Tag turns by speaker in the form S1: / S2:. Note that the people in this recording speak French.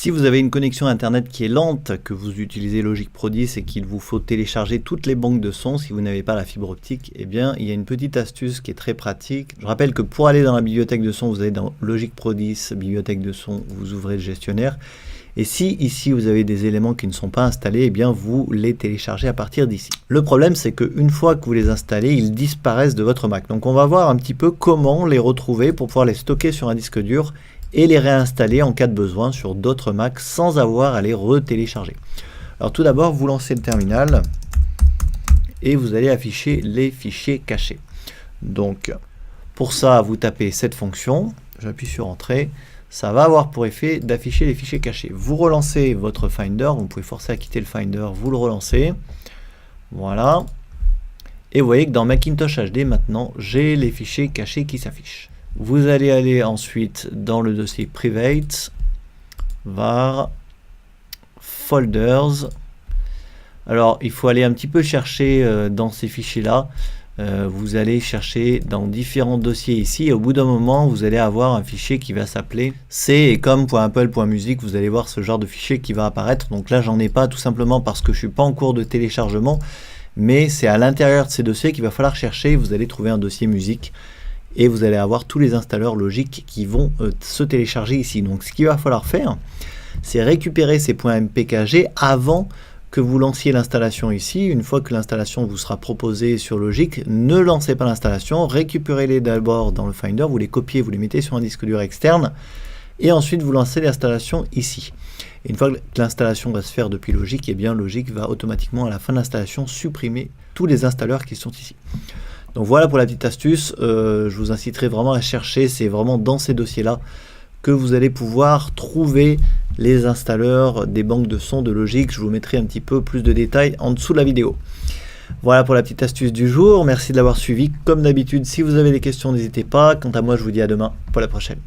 S1: Si vous avez une connexion internet qui est lente, que vous utilisez Logic Pro 10 et qu'il vous faut télécharger toutes les banques de sons, si vous n'avez pas la fibre optique, eh bien il y a une petite astuce qui est très pratique. Je rappelle que pour aller dans la bibliothèque de son, vous allez dans Logic Pro 10, bibliothèque de son, vous ouvrez le gestionnaire. Et si ici vous avez des éléments qui ne sont pas installés, eh bien vous les téléchargez à partir d'ici. Le problème, c'est qu'une fois que vous les installez, ils disparaissent de votre Mac. Donc on va voir un petit peu comment les retrouver pour pouvoir les stocker sur un disque dur et les réinstaller en cas de besoin sur d'autres Macs sans avoir à les retélécharger. Alors tout d'abord, vous lancez le terminal et vous allez afficher les fichiers cachés. Donc pour ça, vous tapez cette fonction, j'appuie sur Entrée, ça va avoir pour effet d'afficher les fichiers cachés. Vous relancez votre Finder, vous pouvez forcer à quitter le Finder, vous le relancez, voilà. Et vous voyez que dans Macintosh HD maintenant, j'ai les fichiers cachés qui s'affichent. Vous allez aller ensuite dans le dossier Private, var, Folders. Alors, il faut aller un petit peu chercher dans ces fichiers-là. Vous allez chercher dans différents dossiers ici. Et au bout d'un moment, vous allez avoir un fichier qui va s'appeler c et comme.apple.music. Vous allez voir ce genre de fichier qui va apparaître. Donc là, j'en ai pas tout simplement parce que je suis pas en cours de téléchargement. Mais c'est à l'intérieur de ces dossiers qu'il va falloir chercher. Vous allez trouver un dossier musique. Et vous allez avoir tous les installeurs logiques qui vont se télécharger ici. Donc ce qu'il va falloir faire, c'est récupérer ces .mpkg avant que vous lanciez l'installation ici. Une fois que l'installation vous sera proposée sur Logic, ne lancez pas l'installation, récupérez-les d'abord dans le Finder, vous les copiez, vous les mettez sur un disque dur externe, et ensuite vous lancez l'installation ici. Et une fois que l'installation va se faire depuis Logic, eh bien Logic va automatiquement à la fin de l'installation supprimer tous les installeurs qui sont ici. Donc voilà pour la petite astuce, je vous inciterai vraiment à chercher, c'est vraiment dans ces dossiers-là que vous allez pouvoir trouver les installeurs des banques de sons de Logic. Je vous mettrai un petit peu plus de détails en dessous de la vidéo. Voilà pour la petite astuce du jour, merci de l'avoir suivi. Comme d'habitude, si vous avez des questions, n'hésitez pas. Quant à moi, je vous dis à demain pour la prochaine.